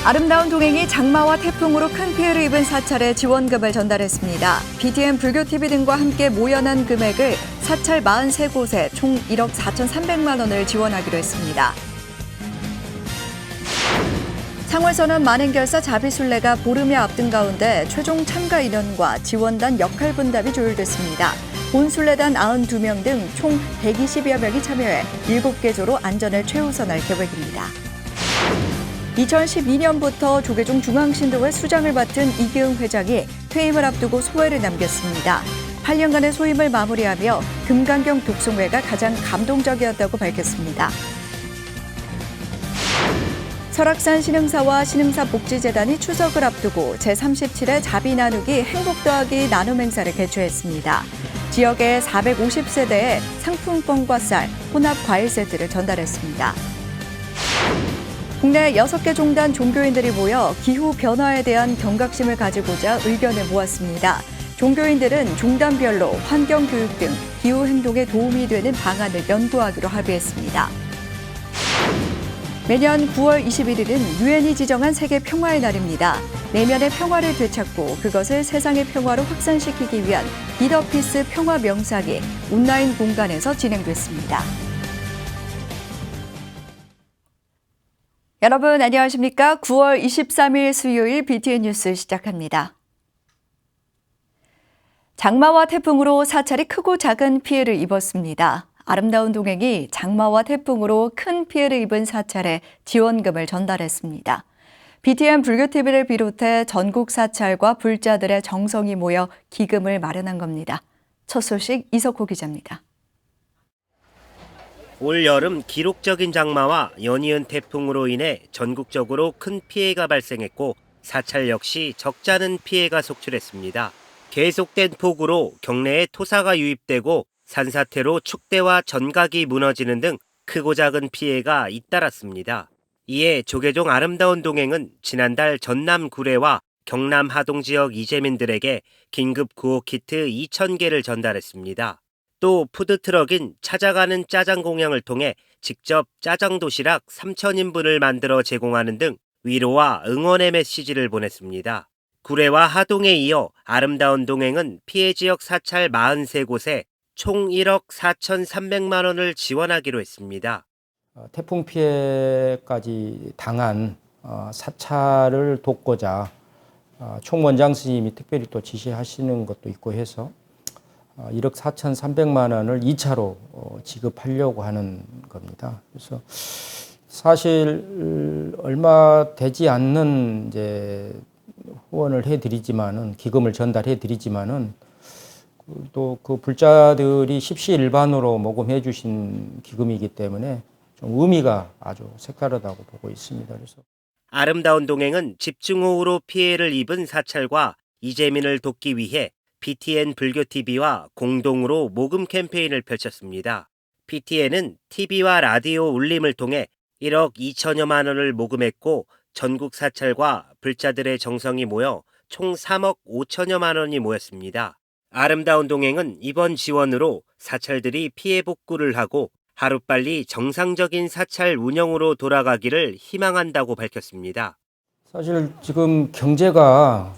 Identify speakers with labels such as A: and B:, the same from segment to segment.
A: 아름다운 동행이 장마와 태풍으로 큰 피해를 입은 사찰에 지원금을 전달했습니다. BTN 불교TV 등과 함께 모여난 금액을 사찰 43곳에 총 1억 4,300만 원을 지원하기로 했습니다. 상월선언 만행결사 자비순례가 보름여 앞둔 가운데 최종 참가 인원과 지원단 역할 분담이 조율됐습니다. 본순례단 92명 등 총 120여 명이 참여해 7개 조로 안전을 최우선할 계획입니다. 2012년부터 조계종 중앙신도회 수장을 맡은 이기흥 회장이 퇴임을 앞두고 소회를 남겼습니다. 8년간의 소임을 마무리하며 금강경 독송회가 가장 감동적이었다고 밝혔습니다. 설악산 신흥사와 신흥사 복지재단이 추석을 앞두고 제37회 자비 나누기 행복 더하기 나눔 행사를 개최했습니다. 지역의 450세대에 상품권과 쌀, 혼합 과일 세트를 전달했습니다. 국내 6개 종단 종교인들이 모여 기후 변화에 대한 경각심을 가지고자 의견을 모았습니다. 종교인들은 종단별로 환경교육 등 기후 행동에 도움이 되는 방안을 연구하기로 합의했습니다. 매년 9월 21일은 유엔이 지정한 세계 평화의 날입니다. 내면의 평화를 되찾고 그것을 세상의 평화로 확산시키기 위한 비더피스 평화 명상이 온라인 공간에서 진행됐습니다. 여러분 안녕하십니까? 9월 23일 수요일 BTN 뉴스 시작합니다. 장마와 태풍으로 사찰이 크고 작은 피해를 입었습니다. 아름다운 동행이 장마와 태풍으로 큰 피해를 입은 사찰에 지원금을 전달했습니다. BTN 불교TV를 비롯해 전국 사찰과 불자들의 정성이 모여 기금을 마련한 겁니다. 첫 소식 이석호 기자입니다.
B: 올 여름 기록적인 장마와 연이은 태풍으로 인해 전국적으로 큰 피해가 발생했고 사찰 역시 적지 않은 피해가 속출했습니다. 계속된 폭우로 경내에 토사가 유입되고 산사태로 축대와 전각이 무너지는 등 크고 작은 피해가 잇따랐습니다. 이에 조계종 아름다운 동행은 지난달 전남 구례와 경남 하동 지역 이재민들에게 긴급 구호 키트 2,000개를 전달했습니다. 또 푸드트럭인 찾아가는 짜장 공양을 통해 직접 짜장 도시락 3,000인분을 만들어 제공하는 등 위로와 응원의 메시지를 보냈습니다. 구례와 하동에 이어 아름다운 동행은 피해 지역 사찰 43곳에 총 1억 4,300만 원을 지원하기로 했습니다.
C: 태풍 피해까지 당한 사찰을 돕고자 총원장 스님이 특별히 또 지시하시는 것도 있고 해서 1억 4,300만 원을 2차로 지급하려고 하는 겁니다. 그래서 사실 얼마 되지 않는 이제 후원을 해드리지만은 기금을 전달해드리지만은 또 그 불자들이 십시일반으로 모금해 주신 기금이기 때문에 좀 의미가 아주 색다르다고 보고 있습니다. 그래서
B: 아름다운 동행은 집중호우로 피해를 입은 사찰과 이재민을 돕기 위해 BTN 불교TV와 공동으로 모금 캠페인을 펼쳤습니다. BTN은 TV와 라디오 울림을 통해 1억 2천여만 원을 모금했고 전국 사찰과 불자들의 정성이 모여 총 3억 5천여만 원이 모였습니다. 아름다운 동행은 이번 지원으로 사찰들이 피해 복구를 하고 하루빨리 정상적인 사찰 운영으로 돌아가기를 희망한다고 밝혔습니다.
C: 사실 지금 경제가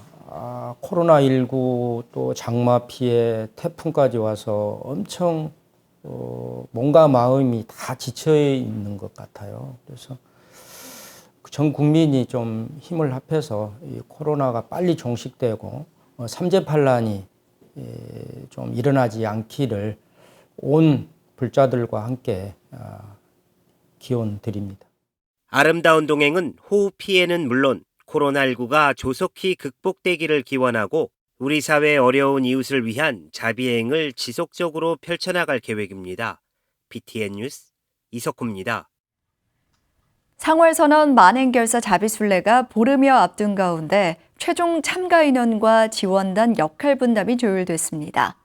C: 코로나19 또 장마 피해 태풍까지 와서 엄청 몸과 마음이 다 지쳐 있는 것 같아요. 그래서 전 국민이 좀 힘을 합해서 이 코로나가 빨리 종식되고 삼재팔란이 좀 일어나지 않기를 온 불자들과 함께 기원 드립니다.
B: 아름다운 동행은 호우 피해는 물론 코로나19가 조속히 극복되기를 기원하고 우리 사회의 어려운 이웃을 위한 자비행을 지속적으로 펼쳐나갈 계획입니다. BTN 뉴스 이석호입니다.
A: 상월선언 만행결사 자비순례가 보름여 앞둔 가운데 최종 참가 인원과 지원단 역할 분담이 조율됐습니다.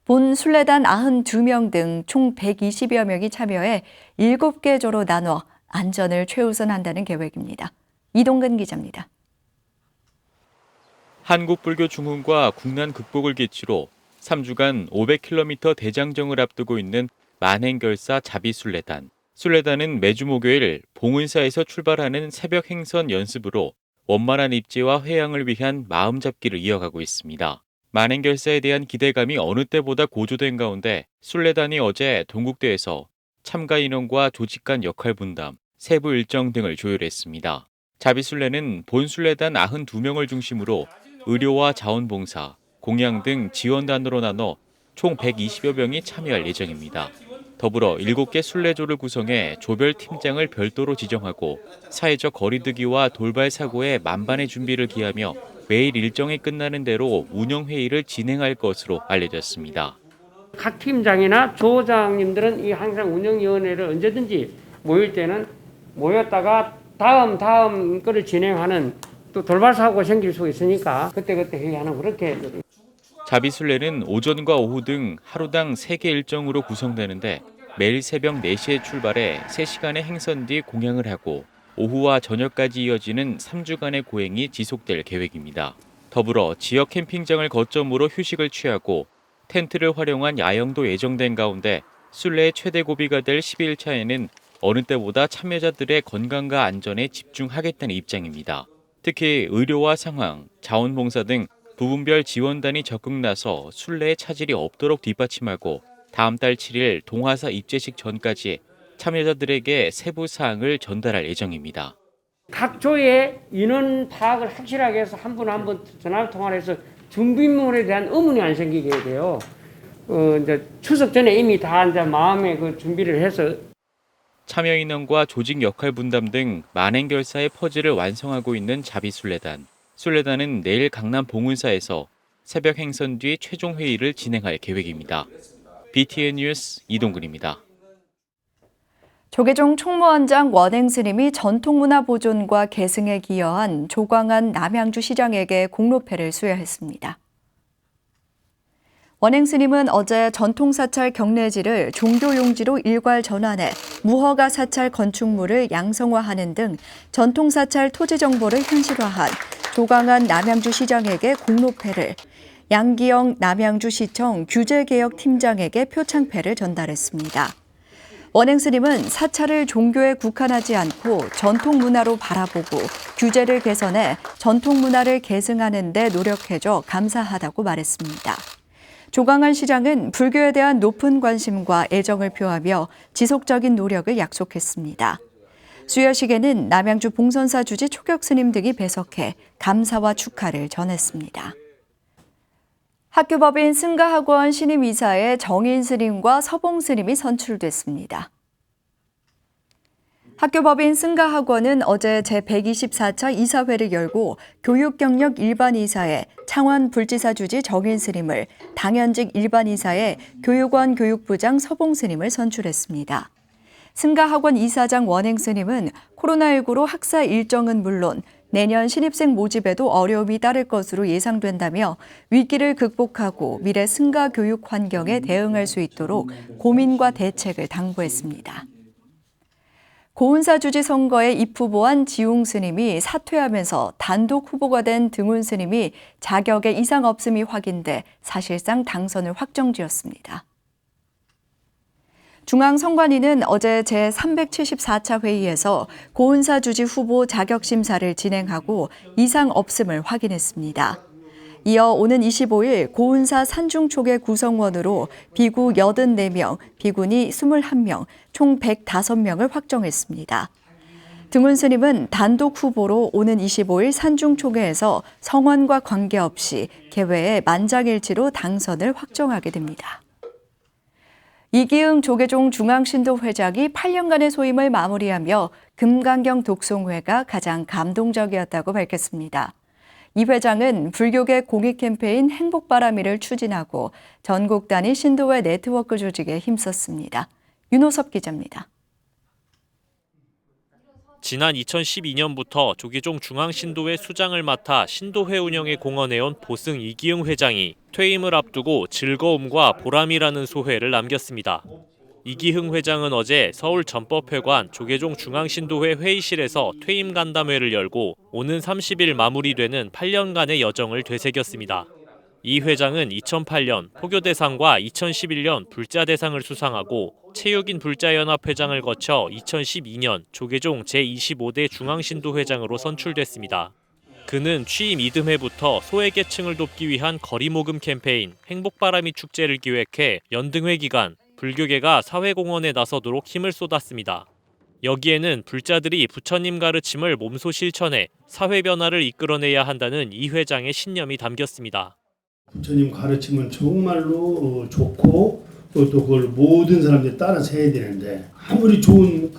A: 본 순례단 92명 등 총 120여 명이 참여해 7개 조로 나눠 안전을 최우선한다는 계획입니다. 이동근 기자입니다.
D: 한국불교중흥과 국난 극복을 계치로 3주간 500km 대장정을 앞두고 있는 만행결사 자비순례단. 순례단은 매주 목요일 봉은사에서 출발하는 새벽 행선 연습으로 원만한 입지와 회양을 위한 마음잡기를 이어가고 있습니다. 만행결사에 대한 기대감이 어느 때보다 고조된 가운데 순례단이 어제 동국대에서 참가 인원과 조직 간 역할 분담, 세부 일정 등을 조율했습니다. 자비순례는 본 순례단 92명을 중심으로 의료와 자원봉사, 공양 등 지원단으로 나눠 총 120여 명이 참여할 예정입니다. 더불어 7개 순례조를 구성해 조별 팀장을 별도로 지정하고 사회적 거리두기와 돌발 사고에 만반의 준비를 기하며 매일 일정이 끝나는 대로 운영회의를 진행할 것으로 알려졌습니다.
E: 각 팀장이나 조장님들은 이 항상 운영위원회를 언제든지 모일 때는 모였다가 다음 거를 진행하는 또 돌발 사고가 생길 수 있으니까 그때그때 회의하는 그렇게.
D: 자비순례는 오전과 오후 등 하루당 3개 일정으로 구성되는데 매일 새벽 4시에 출발해 3시간의 행선 뒤 공양을 하고 오후와 저녁까지 이어지는 3주간의 고행이 지속될 계획입니다. 더불어 지역 캠핑장을 거점으로 휴식을 취하고 텐트를 활용한 야영도 예정된 가운데 순례의 최대 고비가 될 12일차에는 어느 때보다 참여자들의 건강과 안전에 집중하겠다는 입장입니다. 특히 의료와 상황, 자원봉사 등 부분별 지원단이 적극 나서 순례의 차질이 없도록 뒷받침하고 다음 달 7일 동화사 입제식 전까지 참여자들에게 세부 사항을 전달할 예정입니다.
E: 각 조의 인원 파악을 확실하게 해서 한 분 한 분 전화 통화를 해서 준비물에 대한 의문이 안 생기게 해야 돼요. 이제 추석 전에 이미 다 이제 마음에 그 준비를 해서.
D: 참여 인원과 조직 역할 분담 등 만행결사의 퍼즐을 완성하고 있는 자비순례단. 순례단은 내일 강남 봉은사에서 새벽 행선 뒤 최종 회의를 진행할 계획입니다. BTN 뉴스 이동근입니다.
A: 조계종 총무원장 원행 스님이 전통문화 보존과 계승에 기여한 조광한 남양주 시장에게 공로패를 수여했습니다. 원행 스님은 어제 전통사찰 경례지를 종교용지로 일괄 전환해 무허가 사찰 건축물을 양성화하는 등 전통사찰 토지 정보를 현실화한 조광한 남양주 시장에게 공로패를, 양기영 남양주시청 규제개혁팀장에게 표창패를 전달했습니다. 원행 스님은 사찰을 종교에 국한하지 않고 전통문화로 바라보고 규제를 개선해 전통문화를 계승하는 데 노력해줘 감사하다고 말했습니다. 조광한 시장은 불교에 대한 높은 관심과 애정을 표하며 지속적인 노력을 약속했습니다. 수여식에는 남양주 봉선사 주지 초격 스님 등이 배석해 감사와 축하를 전했습니다. 학교법인 승가학원 신임이사에 정인 스님과 서봉 스님이 선출됐습니다. 학교법인 승가학원은 어제 제124차 이사회를 열고 교육경력 일반이사에 창원불지사 주지 정인 스님을, 당연직 일반이사에 교육원 교육부장 서봉 스님을 선출했습니다. 승가학원 이사장 원행 스님은 코로나19로 학사 일정은 물론 내년 신입생 모집에도 어려움이 따를 것으로 예상된다며 위기를 극복하고 미래 승가 교육 환경에 대응할 수 있도록 고민과 대책을 당부했습니다. 고운사 주지 선거에 입후보한 지웅 스님이 사퇴하면서 단독 후보가 된 등운 스님이 자격에 이상 없음이 확인돼 사실상 당선을 확정지었습니다. 중앙선관위는 어제 제374차 회의에서 고운사 주지 후보 자격 심사를 진행하고 이상 없음을 확인했습니다. 이어 오는 25일 고운사 산중촉의 구성원으로 비구 84명, 비구니 21명, 총 105명을 확정했습니다. 등운 스님은 단독 후보로 오는 25일 산중촉회에서 성원과 관계없이 개회에 만장일치로 당선을 확정하게 됩니다. 이기흥 조계종 중앙신도회장이 8년간의 소임을 마무리하며 금강경 독송회가 가장 감동적이었다고 밝혔습니다. 이 회장은 불교계 공익 캠페인 행복바람이를 추진하고 전국 단위 신도회 네트워크 조직에 힘썼습니다. 윤호섭 기자입니다.
F: 지난 2012년부터 조계종 중앙신도회 수장을 맡아 신도회 운영에 공헌해온 보승 이기흥 회장이 퇴임을 앞두고 즐거움과 보람이라는 소회를 남겼습니다. 이기흥 회장은 어제 서울 전법회관 조계종 중앙신도회 회의실에서 퇴임 간담회를 열고 오는 30일 마무리되는 8년간의 여정을 되새겼습니다. 이 회장은 2008년 포교대상과 2011년 불자대상을 수상하고 체육인 불자연합회장을 거쳐 2012년 조계종 제25대 중앙신도회장으로 선출됐습니다. 그는 취임 이듬해부터 소외계층을 돕기 위한 거리모금 캠페인 행복바람이 축제를 기획해 연등회 기간 불교계가 사회공헌에 나서도록 힘을 쏟았습니다. 여기에는 불자들이 부처님 가르침을 몸소 실천해 사회 변화를 이끌어내야 한다는 이 회장의 신념이 담겼습니다.
G: 부처님 가르침은 정말로 좋고 또 그걸 모든 사람들이 따라서 해야 되는데 아무리 좋은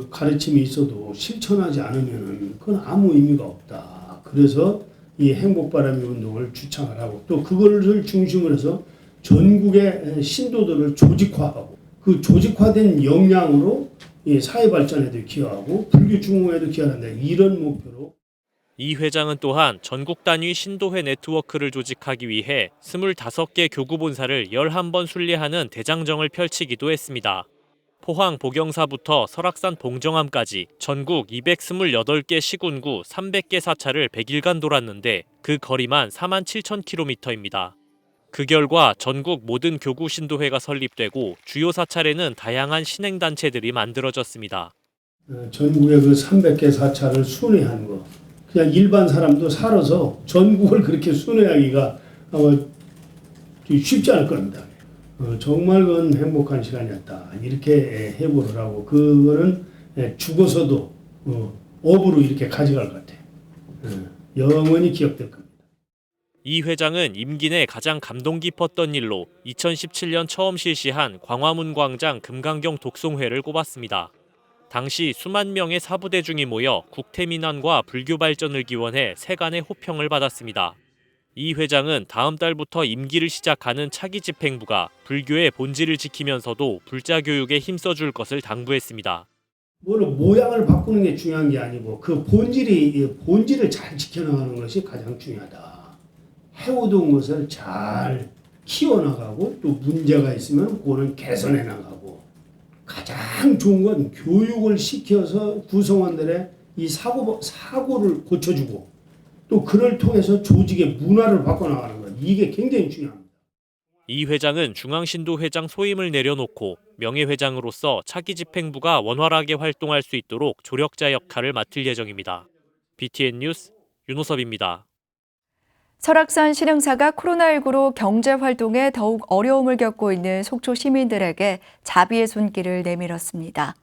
G: 가르침이 있어도 실천하지 않으면 그건 아무 의미가 없다. 그래서 이 행복바람이 운동을 주창을 하고 또 그거를 중심으로 해서 전국의 신도들을 조직화하고 그 조직화된 역량으로 이 사회 발전에도 기여하고 불교 중흥에도 기여한다. 이런 목표로.
F: 이 회장은 또한 전국 단위 신도회 네트워크를 조직하기 위해 25개 교구 본사를 11번 순례하는 대장정을 펼치기도 했습니다. 포항 보경사부터 설악산 봉정암까지 전국 228개 시군구 300개 사찰을 100일간 돌았는데 그 거리만 47,000km입니다. 그 결과 전국 모든 교구 신도회가 설립되고 주요 사찰에는 다양한 신행단체들이 만들어졌습니다.
G: 전국의 그 300개 사찰을 순회한 거. 그냥 일반 사람도 살아서 전국을 그렇게 순회하기가 쉽지 않을 겁니다. 정말 그건 행복한 시간이었다. 이렇게 해보라고 그거는 죽어서도 업으로 이렇게 가져갈 것 같아요. 영원히 기억될 겁니다.
F: 이 회장은 임기 내 가장 감동 깊었던 일로 2017년 처음 실시한 광화문 광장 금강경 독송회를 꼽았습니다. 당시 수만 명의 사부대중이 모여 국태민안과 불교 발전을 기원해 세간의 호평을 받았습니다. 이 회장은 다음 달부터 임기를 시작하는 차기 집행부가 불교의 본질을 지키면서도 불자 교육에 힘써줄 것을 당부했습니다.
G: 모양을 바꾸는 게 중요한 게 아니고 그 본질을 잘 지켜나가는 것이 가장 중요하다. 해오던 것을 잘 키워나가고 또 문제가 있으면 그거는 개선해 나가고 가장 좋은 건 교육을 시켜서 구성원들의 이 사고를 고쳐주고 또 그를 통해서 조직의 문화를 바꿔나가는 것. 이게 굉장히 중요합니다.
F: 이 회장은 중앙신도회장 소임을 내려놓고 명예회장으로서 차기 집행부가 원활하게 활동할 수 있도록 조력자 역할을 맡을 예정입니다. BTN 뉴스 윤호섭입니다.
A: 설악산 신흥사가 코로나19로 경제활동에 더욱 어려움을 겪고 있는 속초 시민들에게 자비의 손길을 내밀었습니다.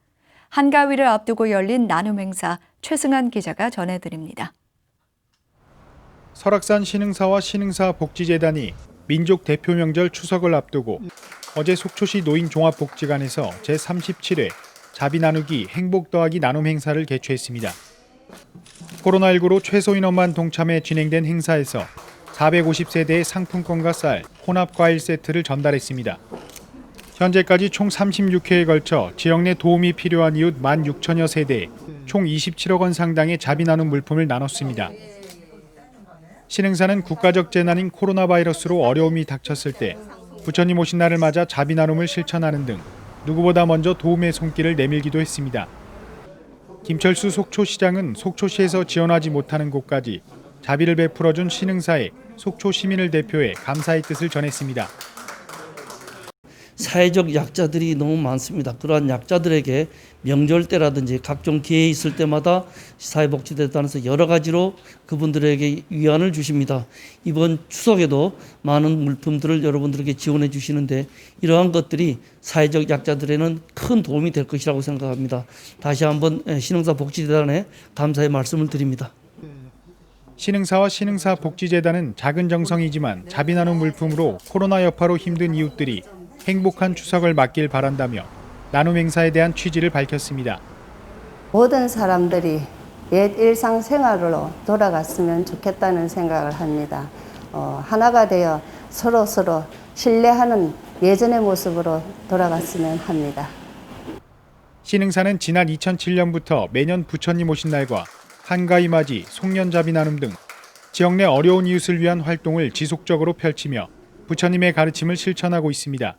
A: 한가위를 앞두고 열린 나눔 행사 최승한 기자가 전해드립니다.
H: 설악산 신흥사와 신흥사 복지재단이 민족 대표 명절 추석을 앞두고 어제 속초시 노인종합복지관에서 제37회 자비 나누기 행복 더하기 나눔 행사를 개최했습니다. 코로나19로 최소 인원만 동참해 진행된 행사에서 450세대의 상품권과 쌀, 혼합 과일 세트를 전달했습니다. 현재까지 총 36회에 걸쳐 지역 내 도움이 필요한 이웃 16,000여 세대에 총 27억 원 상당의 자비 나눔 물품을 나눴습니다. 신흥사는 국가적 재난인 코로나 바이러스로 어려움이 닥쳤을 때 부처님 오신 날을 맞아 자비 나눔을 실천하는 등 누구보다 먼저 도움의 손길을 내밀기도 했습니다. 김철수 속초시장은 속초시에서 지원하지 못하는 곳까지 자비를 베풀어준 신흥사에 속초 시민을 대표해 감사의 뜻을 전했습니다.
I: 사회적 약자들이 너무 많습니다. 그러한 약자들에게 명절 때라든지 각종 기회 있을 때마다 사회복지재단에서 여러 가지로 그분들에게 위안을 주십니다. 이번 추석에도 많은 물품들을 여러분들에게 지원해 주시는데 이러한 것들이 사회적 약자들에는 큰 도움이 될 것이라고 생각합니다. 다시 한번 신흥사 복지재단에 감사의 말씀을 드립니다.
H: 신흥사와 신흥사 복지재단은 작은 정성이지만 자비 나눔 물품으로 코로나 여파로 힘든 이웃들이 행복한 추석을 맞길 바란다며 나눔 행사에 대한 취지를 밝혔습니다.
J: 모든 사람들이 옛 일상생활로 돌아갔으면 좋겠다는 생각을 합니다. 하나가 되어 서로 신뢰하는 예전의 모습으로 돌아갔으면 합니다.
H: 신흥사는 지난 2007년부터 매년 부처님 오신 날과 한가위 맞이, 송년자비 나눔 등 지역 내 어려운 이웃을 위한 활동을 지속적으로 펼치며 부처님의 가르침을 실천하고 있습니다.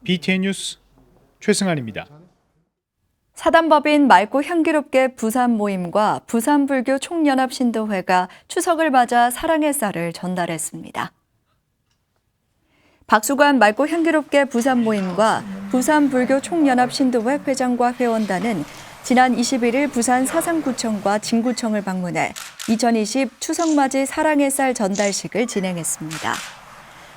H: BTN 뉴스 최승환입니다.
A: 사단법인 맑고 향기롭게 부산 모임과 부산불교 총연합 신도회가 추석을 맞아 사랑의 쌀을 전달했습니다. 박수관 맑고 향기롭게 부산 모임과 부산불교 총연합 신도회 회장과 회원단은 지난 21일 부산 사상구청과 진구청을 방문해 2020 추석맞이 사랑의 쌀 전달식을 진행했습니다.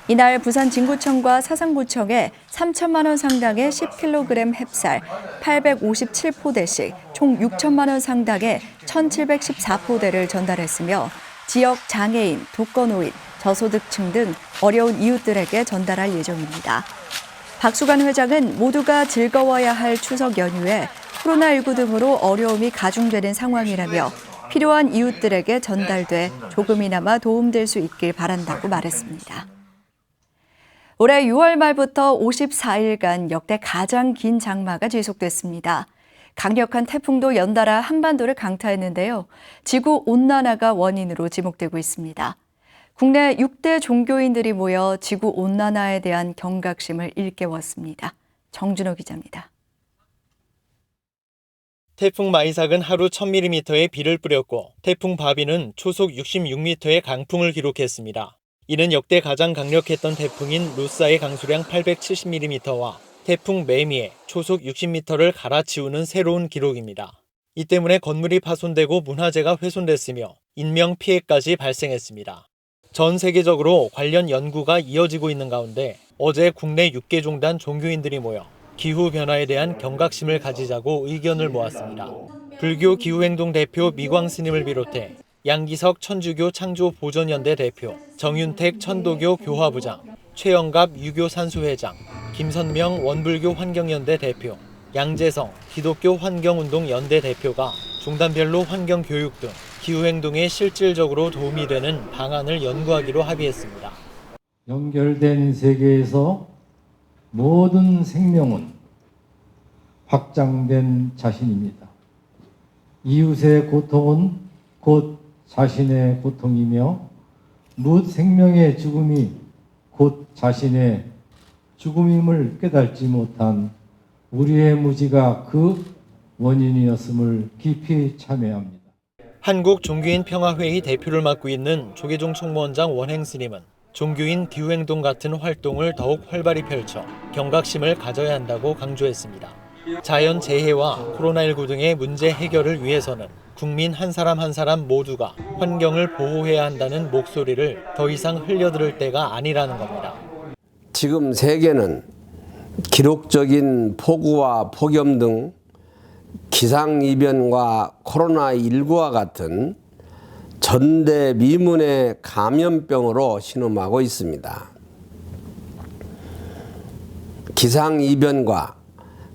A: 이날 부산 진구청과 사상구청에 3천만 원 상당의 10kg 햅쌀 857포대씩 총 6천만 원 상당의 1,714포대를 전달했으며 지역 장애인, 독거노인, 저소득층 등 어려운 이웃들에게 전달할 예정입니다. 박수관 회장은 모두가 즐거워야 할 추석 연휴에 코로나19 등으로 어려움이 가중되는 상황이라며 필요한 이웃들에게 전달돼 조금이나마 도움될 수 있길 바란다고 말했습니다. 올해 6월 말부터 54일간 역대 가장 긴 장마가 지속됐습니다. 강력한 태풍도 연달아 한반도를 강타했는데요. 지구온난화가 원인으로 지목되고 있습니다. 국내 6대 종교인들이 모여 지구온난화에 대한 경각심을 일깨웠습니다. 정준호 기자입니다.
K: 태풍 마이삭은 하루 1000mm의 비를 뿌렸고 태풍 바비는 초속 66m의 강풍을 기록했습니다. 이는 역대 가장 강력했던 태풍인 루사의 강수량 870mm와 태풍 매미의 초속 60m를 갈아치우는 새로운 기록입니다. 이 때문에 건물이 파손되고 문화재가 훼손됐으며 인명피해까지 발생했습니다. 전 세계적으로 관련 연구가 이어지고 있는 가운데 어제 국내 6개 종단 종교인들이 모여 기후변화에 대한 경각심을 가지자고 의견을 모았습니다. 불교 기후행동 대표 미광 스님을 비롯해 양기석 천주교 창조보존연대 대표, 정윤택 천도교 교화부장, 최영갑 유교 산수회장, 김선명 원불교 환경연대 대표, 양재성 기독교 환경운동연대 대표가 종단별로 환경교육 등 기후행동에 실질적으로 도움이 되는 방안을 연구하기로 합의했습니다.
L: 연결된 세계에서 모든 생명은 확장된 자신입니다. 이웃의 고통은 곧 자신의 고통이며 무엇 생명의 죽음이 곧 자신의 죽음임을 깨닫지 못한 우리의 무지가 그 원인이었음을 깊이 참회합니다.
K: 한국 종교인 평화회의 대표를 맡고 있는 조계종 총무원장 원행 스님은 종교인 기후행동 같은 활동을 더욱 활발히 펼쳐 경각심을 가져야 한다고 강조했습니다. 자연 재해와 코로나19 등의 문제 해결을 위해서는 국민 한 사람 한 사람 모두가 환경을 보호해야 한다는 목소리를 더 이상 흘려들을 때가 아니라는 겁니다.
M: 지금 세계는 기록적인 폭우와 폭염 등 기상이변과 코로나19와 같은 전대미문의 감염병으로 신음하고 있습니다. 기상이변과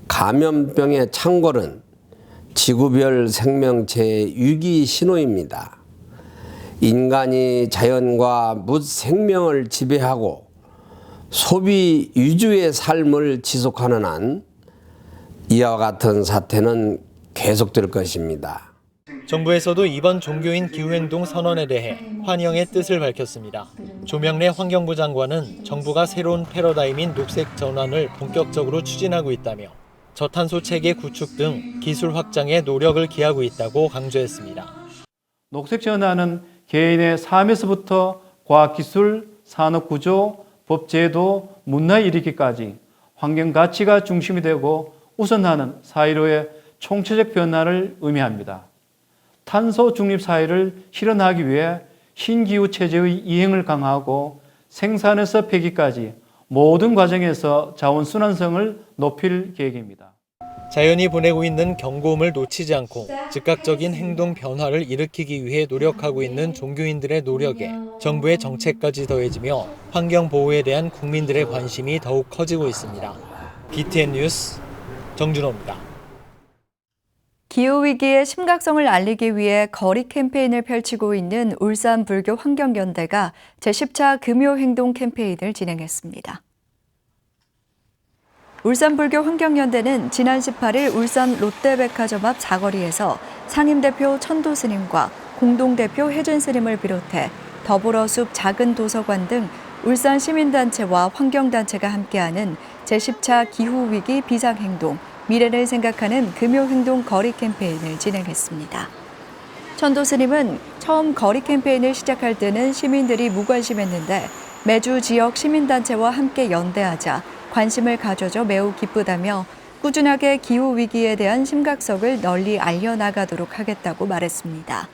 M: 감염병의 창궐은 지구별 생명체의 위기 신호입니다. 인간이 자연과 묻 생명을 지배하고 소비 위주의 삶을 지속하는 한 이와 같은 사태는 계속될 것입니다.
K: 정부에서도 이번 종교인 기후행동 선언에 대해 환영의 뜻을 밝혔습니다. 조명래 환경부 장관은 정부가 새로운 패러다임인 녹색 전환을 본격적으로 추진하고 있다며 저탄소 체계 구축 등 기술 확장에 노력을 기하고 있다고 강조했습니다.
N: 녹색 전환은 개인의 삶에서부터 과학기술, 산업구조, 법제도, 문화에 이르기까지 환경 가치가 중심이 되고 우선하는 사회로의 총체적 변화를 의미합니다. 탄소 중립 사회를 실현하기 위해 신기후 체제의 이행을 강화하고 생산에서 폐기까지 모든 과정에서 자원 순환성을 높일 계획입니다.
K: 자연이 보내고 있는 경고음을 놓치지 않고 즉각적인 행동 변화를 일으키기 위해 노력하고 있는 종교인들의 노력에 정부의 정책까지 더해지며 환경 보호에 대한 국민들의 관심이 더욱 커지고 있습니다. BTN 뉴스 정준호입니다.
A: 기후위기의 심각성을 알리기 위해 거리 캠페인을 펼치고 있는 울산 불교 환경연대가 제10차 금요행동 캠페인을 진행했습니다. 울산 불교 환경연대는 지난 18일 울산 롯데백화점 앞 사거리에서 상임대표 천도스님과 공동대표 혜진스님을 비롯해 더불어숲 작은 도서관 등 울산 시민단체와 환경단체가 함께하는 제10차 기후위기 비상행동 미래를 생각하는 금요행동 거리 캠페인을 진행했습니다. 천도스님은 처음 거리 캠페인을 시작할 때는 시민들이 무관심했는데 매주 지역 시민단체와 함께 연대하자 관심을 가져줘 매우 기쁘다며 꾸준하게 기후위기에 대한 심각성을 널리 알려나가도록 하겠다고 말했습니다.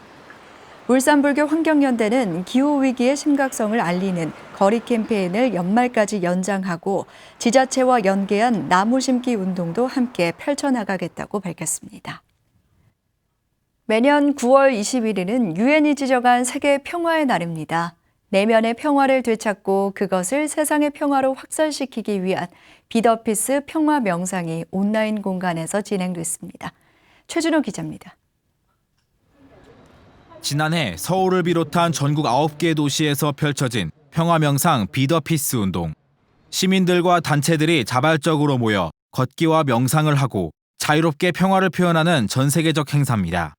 A: 울산불교 환경연대는 기후위기의 심각성을 알리는 거리 캠페인을 연말까지 연장하고 지자체와 연계한 나무 심기 운동도 함께 펼쳐나가겠다고 밝혔습니다. 매년 9월 21일은 유엔이 지정한 세계 평화의 날입니다. 내면의 평화를 되찾고 그것을 세상의 평화로 확산시키기 위한 비더피스 평화 명상이 온라인 공간에서 진행됐습니다. 최준호 기자입니다.
O: 지난해 서울을 비롯한 전국 9개 도시에서 펼쳐진 평화명상 비더피스 운동. 시민들과 단체들이 자발적으로 모여 걷기와 명상을 하고 자유롭게 평화를 표현하는 전 세계적 행사입니다.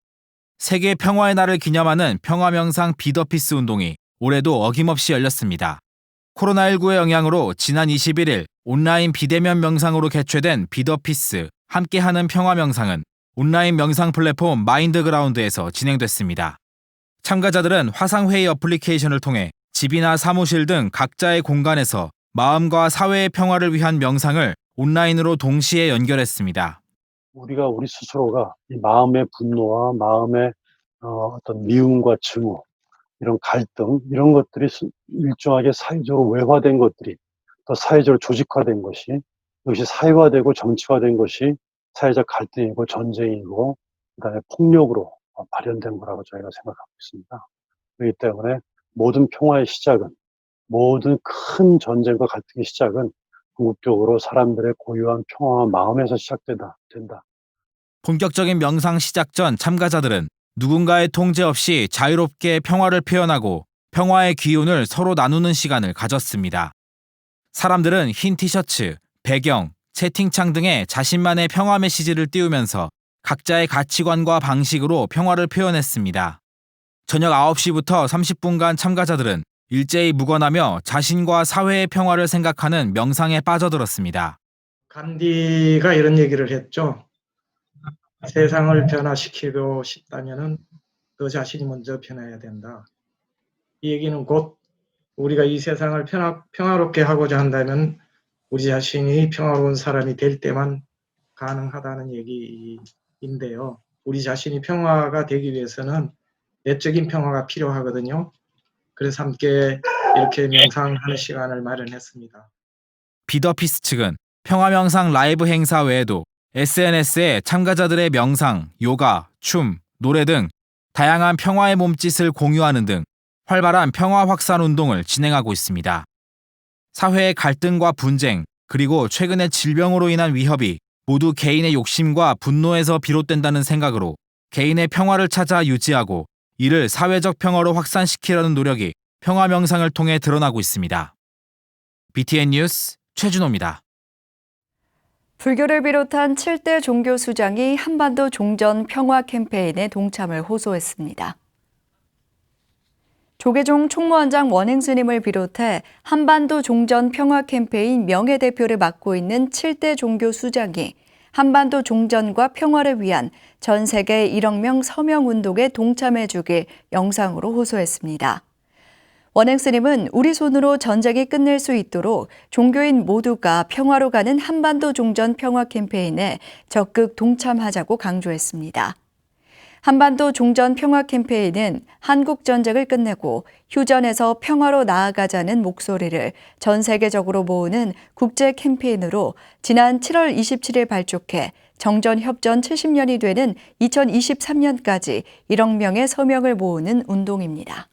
O: 세계 평화의 날을 기념하는 평화명상 비더피스 운동이 올해도 어김없이 열렸습니다. 코로나19의 영향으로 지난 21일 온라인 비대면 명상으로 개최된 비더피스 함께하는 평화명상은 온라인 명상 플랫폼 마인드그라운드에서 진행됐습니다. 참가자들은 화상회의 어플리케이션을 통해 집이나 사무실 등 각자의 공간에서 마음과 사회의 평화를 위한 명상을 온라인으로 동시에 연결했습니다.
P: 우리가 우리 스스로가 이 마음의 분노와 마음의 어떤 미움과 증오, 이런 갈등, 이런 것들이 일정하게 사회적으로 외화된 것들이 또 사회적으로 조직화된 것이 역시 사회화되고 정치화된 것이 사회적 갈등이고 전쟁이고 그다음에 폭력으로 발현된 거라고 저희가 생각하고 있습니다. 그렇기 때문에 모든 평화의 시작은, 모든 큰 전쟁과 갈등의 시작은 궁극적으로 사람들의 고유한 평화와 마음에서 시작된다.
O: 본격적인 명상 시작 전 참가자들은 누군가의 통제 없이 자유롭게 평화를 표현하고 평화의 기운을 서로 나누는 시간을 가졌습니다. 사람들은 흰 티셔츠, 배경, 채팅창 등에 자신만의 평화 메시지를 띄우면서 각자의 가치관과 방식으로 평화를 표현했습니다. 저녁 9시부터 30분간 참가자들은 일제히 묵어나며 자신과 사회의 평화를 생각하는 명상에 빠져들었습니다.
Q: 간디가 이런 얘기를 했죠. 세상을 변화시키고 싶다면 너 자신이 먼저 변해야 된다. 이 얘기는 곧 우리가 이 세상을 평화롭게 하고자 한다면 우리 자신이 평화로운 사람이 될 때만 가능하다는 얘기인데요. 우리 자신이 평화가 되기 위해서는 내적인 평화가 필요하거든요. 그래서 함께 이렇게 명상하는 시간을 마련했습니다.
O: 비더피스 측은 평화명상 라이브 행사 외에도 SNS에 참가자들의 명상, 요가, 춤, 노래 등 다양한 평화의 몸짓을 공유하는 등 활발한 평화 확산 운동을 진행하고 있습니다. 사회의 갈등과 분쟁, 그리고 최근의 질병으로 인한 위협이 모두 개인의 욕심과 분노에서 비롯된다는 생각으로 개인의 평화를 찾아 유지하고 이를 사회적 평화로 확산시키려는 노력이 평화 명상을 통해 드러나고 있습니다. BTN 뉴스 최준호입니다.
A: 불교를 비롯한 7대 종교 수장이 한반도 종전 평화 캠페인에 동참을 호소했습니다. 조계종 총무원장 원행스님을 비롯해 한반도 종전 평화 캠페인 명예대표를 맡고 있는 7대 종교 수장이 한반도 종전과 평화를 위한 전 세계 1억 명 서명 운동에 동참해주길 영상으로 호소했습니다. 원행스님은 우리 손으로 전쟁이 끝낼 수 있도록 종교인 모두가 평화로 가는 한반도 종전 평화 캠페인에 적극 동참하자고 강조했습니다. 한반도 종전 평화 캠페인은 한국 전쟁을 끝내고 휴전에서 평화로 나아가자는 목소리를 전 세계적으로 모으는 국제 캠페인으로 지난 7월 27일 발족해 정전 협전 70년이 되는 2023년까지 1억 명의 서명을 모으는 운동입니다.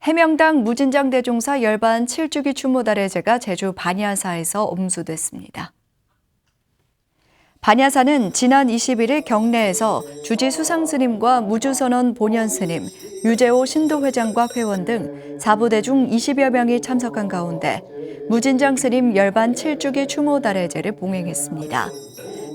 A: 해명당 무진장 대종사 열반 7주기 추모달의제가 제주 반야사에서 엄수됐습니다. 반야사는 지난 21일 경내에서 주지 수상스님과 무주선원 본연스님, 유재호 신도회장과 회원 등 4부대 중 20여 명이 참석한 가운데 무진장 스님 열반 7주기 추모달의제를 봉행했습니다.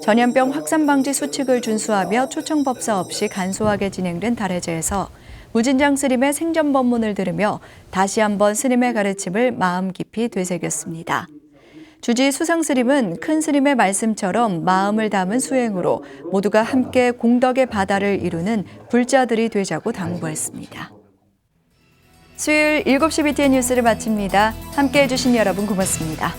A: 전염병 확산 방지 수칙을 준수하며 초청법사 없이 간소하게 진행된 달의제에서 무진장 스님의 생전 법문을 들으며 다시 한번 스님의 가르침을 마음 깊이 되새겼습니다. 주지 수상 스님은 큰 스님의 말씀처럼 마음을 담은 수행으로 모두가 함께 공덕의 바다를 이루는 불자들이 되자고 당부했습니다. 수요일 7시 BTN 뉴스를 마칩니다. 함께해 주신 여러분 고맙습니다.